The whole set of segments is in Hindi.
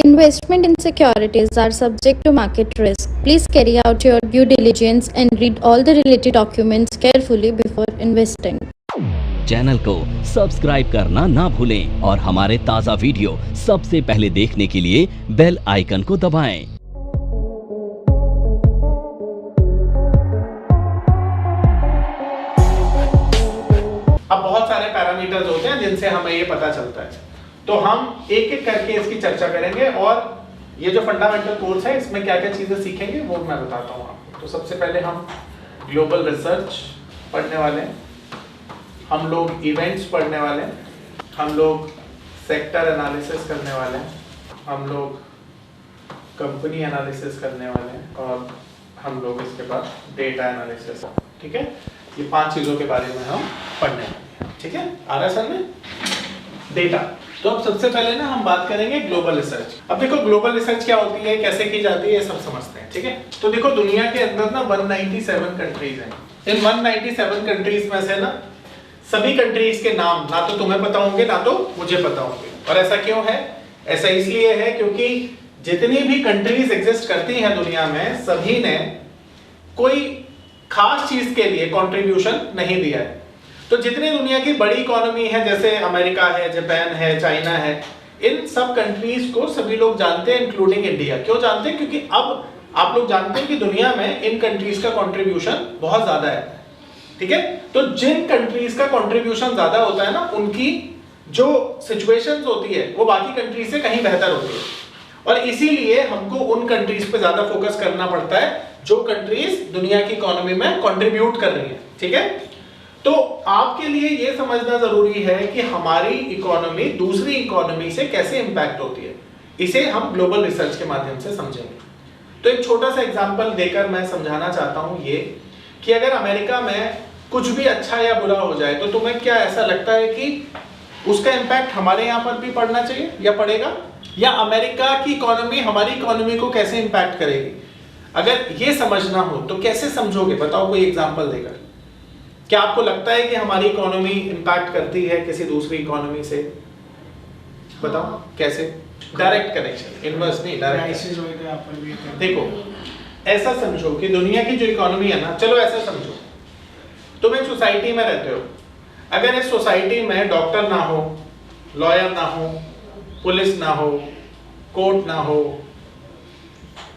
Investment in securities are subject to market risk. Please carry out your due diligence and read all the related documents carefully before investing. Channel को सब्सक्राइब करना ना भूलें और हमारे ताज़ा वीडियो सबसे पहले देखने के लिए बेल आइकन को दबाएं। अब बहुत सारे पैरामीटर्स होते हैं जिनसे हमें ये पता चलता है, तो हम एक एक करके इसकी चर्चा करेंगे और ये जो फंडामेंटल कोर्स है इसमें क्या क्या चीजें सीखेंगे वो मैं बताता हूँ आपको। तो सबसे पहले हम ग्लोबल रिसर्च पढ़ने वाले हैं, हम लोग इवेंट्स पढ़ने वाले हैं, हम लोग सेक्टर एनालिसिस करने वाले हैं, हम लोग कंपनी एनालिसिस करने वाले हैं और हम लोग इसके बाद डेटा एनालिसिस। ठीक है, ये 5 चीजों के बारे में हम पढ़ने वाले हैं। ठीक है, आ रहा है सर में डेटा। तो अब सबसे पहले ना हम बात करेंगे ग्लोबल रिसर्च। अब देखो ग्लोबल रिसर्च क्या होती है, कैसे की जाती है, ये सब समझते हैं। ठीक है, तो देखो दुनिया के अंदर ना 197 कंट्रीज हैं। इन 197 कंट्रीज में से ना सभी कंट्रीज के नाम ना तो तुम्हें पता होंगे ना तो मुझे पता होंगे। और ऐसा क्यों है? ऐसा इसलिए है क्योंकि जितनी भी कंट्रीज एग्जिस्ट करती हैं दुनिया में, सभी ने कोई खास चीज के लिए कंट्रीब्यूशन नहीं दिया है। तो जितनी दुनिया की बड़ी इकोनॉमी है, जैसे अमेरिका है, जापान है, चाइना है, इन सब कंट्रीज को सभी लोग जानते हैं, इंक्लूडिंग इंडिया। क्यों जानते हैं? क्योंकि अब आप लोग जानते हैं कि दुनिया में इन कंट्रीज का कंट्रीब्यूशन बहुत ज्यादा है। ठीक है, तो जिन कंट्रीज का कंट्रीब्यूशन ज्यादा होता है ना, उनकी जो सिचुएशंस होती है वो बाकी कंट्रीज से कहीं बेहतर होती है। और इसीलिए हमको उन कंट्रीज पे ज्यादा फोकस करना पड़ता है जो कंट्रीज दुनिया की इकोनॉमी में कंट्रीब्यूट कर रही है। ठीक है, तो आपके लिए ये समझना जरूरी है कि हमारी इकोनॉमी दूसरी इकोनॉमी से कैसे इंपैक्ट होती है। इसे हम ग्लोबल रिसर्च के माध्यम से समझेंगे। तो एक छोटा सा एग्जांपल देकर मैं समझाना चाहता हूं ये कि अगर अमेरिका में कुछ भी अच्छा या बुरा हो जाए तो तुम्हें क्या ऐसा लगता है कि उसका इंपैक्ट हमारे यहाँ पर भी पड़ना चाहिए या पड़ेगा, या अमेरिका की इकोनॉमी हमारी इकोनॉमी को कैसे इंपैक्ट करेगी? अगर ये समझना हो तो कैसे समझोगे, बताओ कोई एग्जांपल देकर। क्या आपको लगता है कि हमारी इकोनॉमी इंपैक्ट करती है किसी दूसरी इकोनॉमी से? बताओ कैसे? डायरेक्ट कनेक्शन, इनवर्स नहीं, डायरेक्ट। देखो ऐसा समझो कि दुनिया की जो इकोनॉमी है ना, चलो ऐसा समझो तुम एक सोसाइटी में रहते हो। अगर इस सोसाइटी में डॉक्टर ना हो, लॉयर ना हो, पुलिस ना हो, कोर्ट ना हो,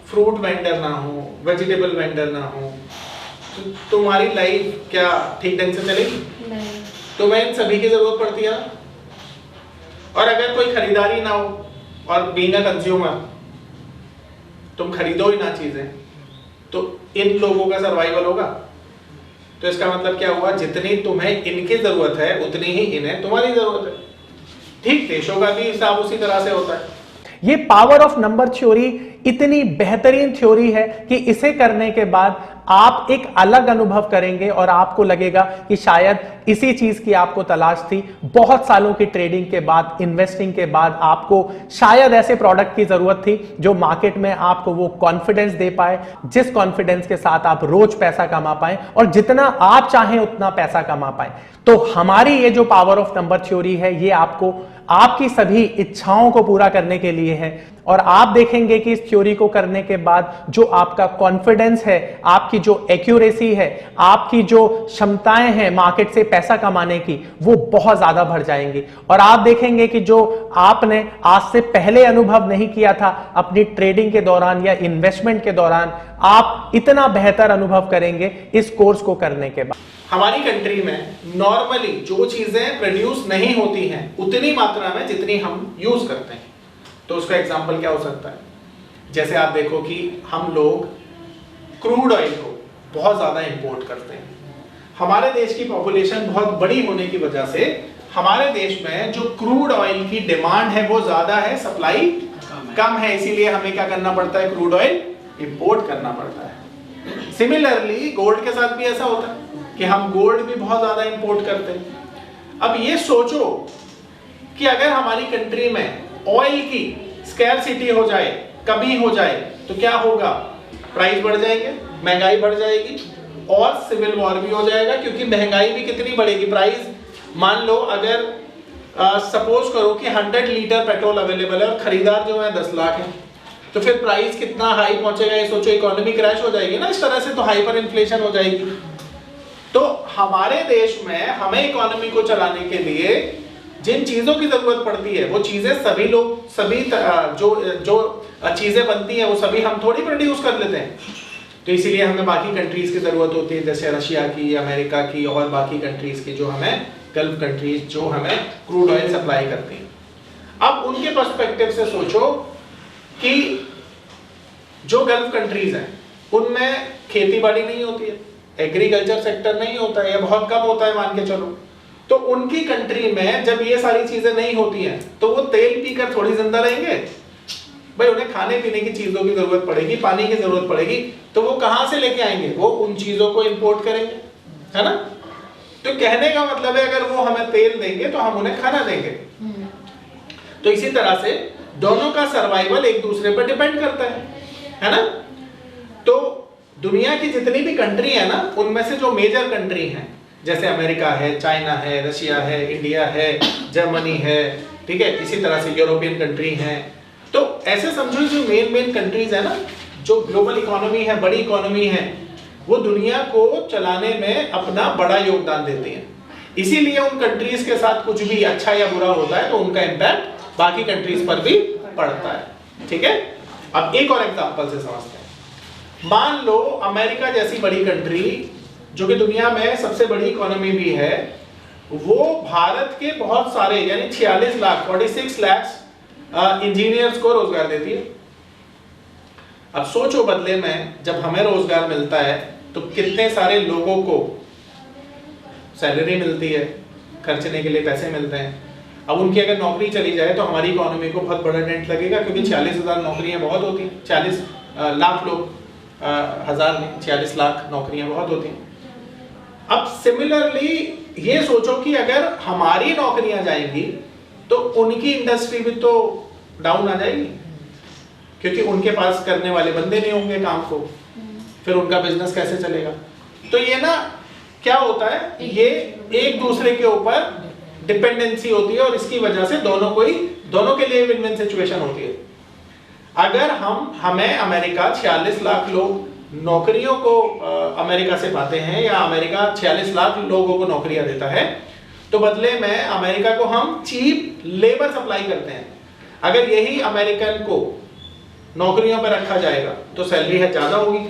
फ्रूट वेंडर ना हो, वेजिटेबल वेंडर ना हो, तो तुम्हारी लाइफ क्या ठीक ढंग से चलेगी? नहीं। तुम्हें इन सभी की जरूरत पड़ती है। और अगर कोई खरीदारी ना हो और बीइंग अ कंज्यूमर तुम खरीदो ही ना चीजें, तो इन लोगों का सर्वाइवल होगा? तो इसका मतलब क्या हुआ, जितनी तुम्हें इनकी जरूरत है उतनी ही इन्हें तुम्हारी जरूरत है। ठीक, देशों का भी हिसाब उसी तरह से होता है। ये पावर ऑफ नंबर थ्योरी इतनी बेहतरीन थ्योरी है कि इसे करने के बाद आप एक अलग अनुभव करेंगे और आपको लगेगा कि शायद इसी चीज की आपको तलाश थी। बहुत सालों की ट्रेडिंग के बाद, इन्वेस्टिंग के बाद आपको शायद ऐसे प्रोडक्ट की जरूरत थी जो मार्केट में आपको वो कॉन्फिडेंस दे पाए, जिस कॉन्फिडेंस के साथ आप रोज पैसा कमा पाए और जितना आप चाहें उतना पैसा कमा पाए। तो हमारी ये जो पावर ऑफ नंबर थ्योरी है, ये आपको आपकी सभी इच्छाओं को पूरा करने के लिए है। और आप देखेंगे कि इस थ्योरी को करने के बाद जो आपका कॉन्फिडेंस है, आपकी जो एक्यूरेसी है, आपकी जो क्षमताएं हैं मार्केट से पैसा कमाने की, वो बहुत ज्यादा बढ़ जाएंगी। और आप देखेंगे कि जो आपने आज से पहले अनुभव नहीं किया था अपनी ट्रेडिंग के दौरान या इन्वेस्टमेंट के दौरान, आप इतना बेहतर अनुभव करेंगे इस कोर्स को करने के बाद। हमारी कंट्री में नॉर्मली जो चीजें प्रोड्यूस नहीं होती हैं उतनी मात्रा में जितनी हम यूज करते हैं। तो उसका एग्जांपल क्या हो सकता है? जैसे आप देखो कि हम लोग क्रूड ऑयल को बहुत ज्यादा इंपोर्ट करते हैं। हमारे देश की पॉपुलेशन बहुत बड़ी होने की वजह से हमारे देश में जो क्रूड ऑयल की डिमांड है वो ज्यादा है, सप्लाई कम है। इसीलिए हमें क्या करना पड़ता है? क्रूड ऑयल इंपोर्ट करना पड़ता है। सिमिलरली गोल्ड के साथ भी ऐसा होता है कि हम गोल्ड भी बहुत ज्यादा इंपोर्ट करते हैं। अब ये सोचो कि अगर हमारी कंट्री में ऑयल की स्कैरसिटी हो जाए, कमी हो जाए, तो क्या होगा? प्राइस बढ़ जाएंगे, महंगाई बढ़ जाएगी और सिविल वॉर भी हो जाएगा। क्योंकि महंगाई भी कितनी बढ़ेगी? प्राइस मान लो अगर सपोज करो कि 100 लीटर पेट्रोल अवेलेबल है और खरीदार जो है 10 लाख है, तो फिर प्राइस कितना हाई पहुंचेगा ये सोचो, इकोनॉमी क्रैश हो जाएगी ना इस तरह से, तो हाइपर इन्फ्लेशन हो जाएगी। तो हमारे देश में हमें इकोनॉमी को चलाने के लिए जिन चीजों की जरूरत पड़ती है वो चीजें सभी लोग, सभी जो चीजें बनती हैं वो सभी हम थोड़ी प्रोड्यूस कर लेते हैं, तो इसीलिए हमें बाकी कंट्रीज की जरूरत होती है, जैसे रशिया की, अमेरिका की और बाकी कंट्रीज की, जो हमें गल्फ कंट्रीज जो हमें क्रूड ऑयल सप्लाई करती हैं। अब उनके पर्सपेक्टिव से सोचो कि जो गल्फ कंट्रीज हैं उनमें खेती बाड़ी नहीं होती है, एग्रीकल्चर सेक्टर नहीं होता है या बहुत कम होता है मान के चलो, तो उनकी कंट्री में जब ये सारी चीजें नहीं होती हैं तो वो तेल पीकर थोड़ी जिंदा रहेंगे भाई, उन्हें खाने पीने की चीजों की जरूरत पड़ेगी, पानी की जरूरत पड़ेगी, तो वो कहां से लेके आएंगे, वो उन चीजों को इंपोर्ट करेंगे, है ना। तो कहने का मतलब है अगर वो हमें तेल देंगे तो हम उन्हें खाना देंगे। तो इसी तरह से दोनों का सर्वाइवल एक दूसरे पर डिपेंड करता है ना। तो दुनिया की जितनी भी कंट्री है ना, उनमें से जो मेजर कंट्री हैं जैसे अमेरिका है, चाइना है, रशिया है, इंडिया है, जर्मनी है, ठीक है, इसी तरह से यूरोपियन कंट्री हैं, तो ऐसे समझो जो मेन कंट्रीज है ना, जो ग्लोबल इकोनॉमी है, बड़ी इकोनॉमी है, वो दुनिया को चलाने में अपना बड़ा योगदान देती हैं। इसीलिए उन कंट्रीज के साथ कुछ भी अच्छा या बुरा होता है तो उनका इम्पैक्ट बाकी कंट्रीज पर भी पड़ता है, ठीक है। अब एक और एग्जांपल से समझते हैं। मान लो अमेरिका जैसी बड़ी कंट्री जो कि दुनिया में सबसे बड़ी इकोनॉमी भी है, वो भारत के बहुत सारे यानी 46 लाख 46 लाख इंजीनियर्स को रोजगार देती है। अब सोचो बदले में जब हमें रोजगार मिलता है तो कितने सारे लोगों को सैलरी मिलती है, खर्चने के लिए पैसे मिलते हैं। अब उनकी अगर नौकरी चली जाए तो हमारी इकोनॉमी को बहुत बड़ा डेंट लगेगा, क्योंकि 40,000 नौकरियां बहुत होती हैं, 40 लाख लोग, हजार नहीं 46 लाख नौकरियां बहुत होती हैं। अब सिमिलरली ये सोचो कि अगर हमारी नौकरियां जाएंगी तो उनकी इंडस्ट्री भी तो डाउन आ जाएगी, क्योंकि उनके पास करने वाले बंदे नहीं होंगे काम को, फिर उनका बिजनेस कैसे चलेगा। तो ये ना क्या होता है, ये एक दूसरे के ऊपर डिपेंडेंसी होती है और इसकी वजह से दोनों के लिए विन-विन सिचुएशन होती है। अगर हमें अमेरिका 46 लाख लोग नौकरियों को अमेरिका से पाते हैं या अमेरिका 46 लाख लोगों को नौकरियां देता है, तो बदले में अमेरिका को हम चीप लेबर सप्लाई करते हैं। अगर यही अमेरिकन को नौकरियों पर रखा जाएगा तो सैलरी है ज्यादा होगी,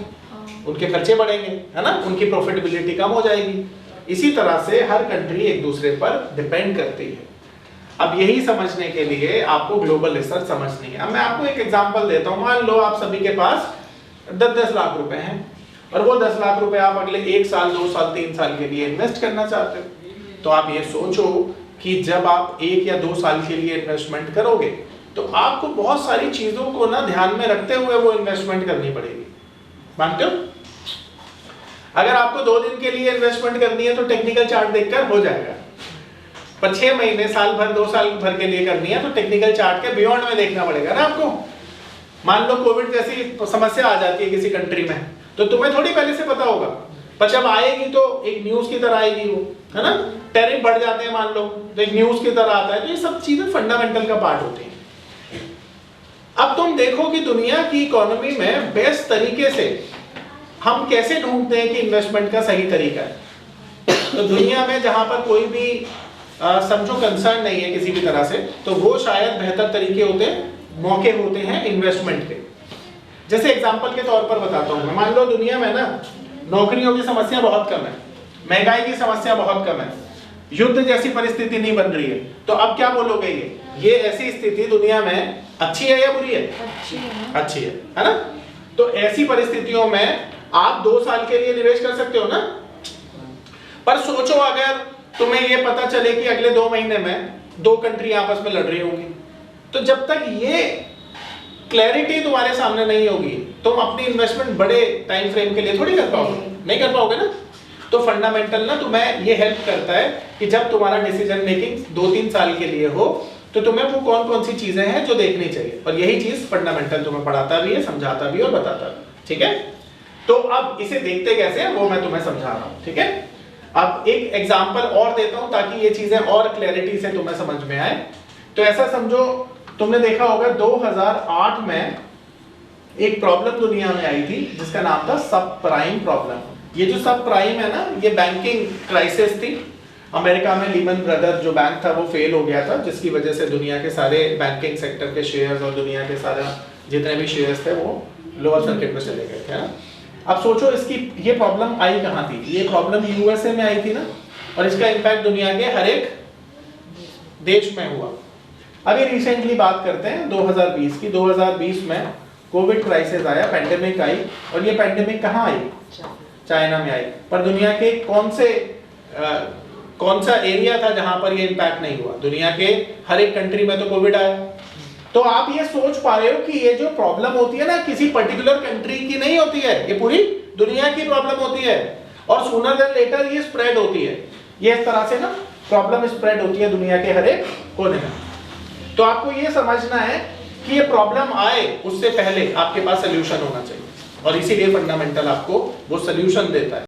उनके खर्चे बढ़ेंगे, है ना, उनकी प्रॉफिटेबिलिटी कम हो जाएगी। इसी तरह से हर कंट्री एक दूसरे पर डिपेंड करती है। अब यही समझने के लिए आपको ग्लोबल रिसर्च समझनी है। अब मैं आपको एक एग्जांपल देता हूं। मान लो आप सभी के पास 10-10 लाख रुपए हैं और वो 10 लाख रुपए आप अगले 1 साल 2 साल 3 साल के लिए इन्वेस्ट करना चाहते हो, तो आप ये सोचो कि जब आप 1 या 2 साल के लिए इन्वेस्टमेंट करोगे तो आपको बहुत सारी चीजों को ना ध्यान में रखते हुए वो इन्वेस्टमेंट करनी पड़ेगी, मानते हो। अगर आपको 2 दिन के लिए इन्वेस्टमेंट करनी है तो टेक्निकल चार्ट देखकर हो जाएगा, पर 6 महीने, साल भर, 2 साल भर के लिए करनी है तो टेक्निकल चार्ट के बियॉन्ड में देखना पड़ेगा ना आपको। मान लो कोविड जैसी समस्या आ जाती है किसी कंट्री में, तो तुम्हें थोड़ी पहले से पता होगा, पर जब आएगी तो एक न्यूज की तरह आएगी वो, है ना। टैरिफ बढ़ जाते हैं मान लो, तो एक न्यूज की तरह आता है। तो ये सब चीजें फंडामेंटल का पार्ट होती है। अब तुम देखो कि दुनिया की इकोनॉमी में बेस्ट तरीके से हम कैसे ढूंढते हैं कि इन्वेस्टमेंट का सही तरीका है। तो दुनिया में जहां पर कोई भी समझो कंसर्न नहीं है किसी भी तरह से, तो वो शायद बेहतर तरीके होते हैं, मौके होते हैं इन्वेस्टमेंट के। जैसे एग्जांपल के तौर पर बताता हूं मैं, मान लो दुनिया में ना नौकरियों की समस्या बहुत कम है, महंगाई की समस्या बहुत कम है, युद्ध जैसी परिस्थिति नहीं बन रही है, तो अब क्या बोलोगे, ये ऐसी स्थिति दुनिया में अच्छी है या बुरी है? अच्छी है ना। तो ऐसी परिस्थितियों में आप 2 साल के लिए निवेश कर सकते हो ना। पर सोचो अगर तुम्हें ये पता चले कि अगले 2 महीने में 2 कंट्री आपस में लड़ रही होंगी, तो जब तक ये क्लैरिटी तुम्हारे सामने नहीं होगी तुम अपनी इन्वेस्टमेंट बड़े टाइम फ्रेम के लिए थोड़ी कर पाओगे, नहीं कर पाओगे ना। तो फंडामेंटल ना तुम्हें ये हेल्प करता है कि जब तुम्हारा डिसीजन मेकिंग 2-3 साल के लिए हो तो तुम्हें वो कौन-कौन सी चीजें हैं जो देखनी चाहिए, और यही चीज फंडामेंटल तुम्हें पढ़ाता भी है, समझाता भी और बताता भी, ठीक है। तो अब इसे देखते कैसे हैं वो मैं तुम्हें समझा रहा हूं, ठीक है। अब एक एग्जांपल और देता हूं ताकि ये चीजें और क्लैरिटी से तुम्हें समझ में आए। तो ऐसा समझो, तुमने देखा होगा 2008 में एक प्रॉब्लम दुनिया में आई थी जिसका नाम था सब प्राइम प्रॉब्लम। ये जो सब प्राइम है ना, ये बैंकिंग क्राइसिस थी। अमेरिका में लीमन ब्रदर जो बैंक था वो फेल हो गया था, जिसकी वजह से दुनिया के सारे बैंकिंग सेक्टर के शेयर्स और दुनिया के सारे जितने भी शेयर्स थे वो लोअर सर्किट में चले गए थे ना। अब सोचो इसकी ये प्रॉब्लम आई कहाँ थी? ये प्रॉब्लम यूएसए में आई थी ना, और इसका इम्पैक्ट दुनिया के हर एक देश में हुआ। अभी रिसेंटली बात करते हैं 2020 की। 2020 में कोविड क्राइसिस आया, पेंडेमिक आई, और ये पेंडेमिक कहाँ आई? चाइना में आई। पर दुनिया के कौन सा एरिया था जहां पर ये इम्पैक्ट नहीं हुआ? दुनिया के हर एक कंट्री में तो कोविड आया। तो आप ये सोच पा रहे हो कि ये जो प्रॉब्लम होती है ना, किसी पर्टिकुलर कंट्री की नहीं होती है, ये पूरी दुनिया की प्रॉब्लम होती है, और सूनर देन लेटर ये स्प्रेड होती है। ये इस तरह से ना प्रॉब्लम स्प्रेड होती है दुनिया के हर एक कोने में। तो आपको ये समझना है कि ये प्रॉब्लम आए उससे पहले आपके पास सोल्यूशन होना चाहिए, और इसीलिए फंडामेंटल आपको वो सोल्यूशन देता है।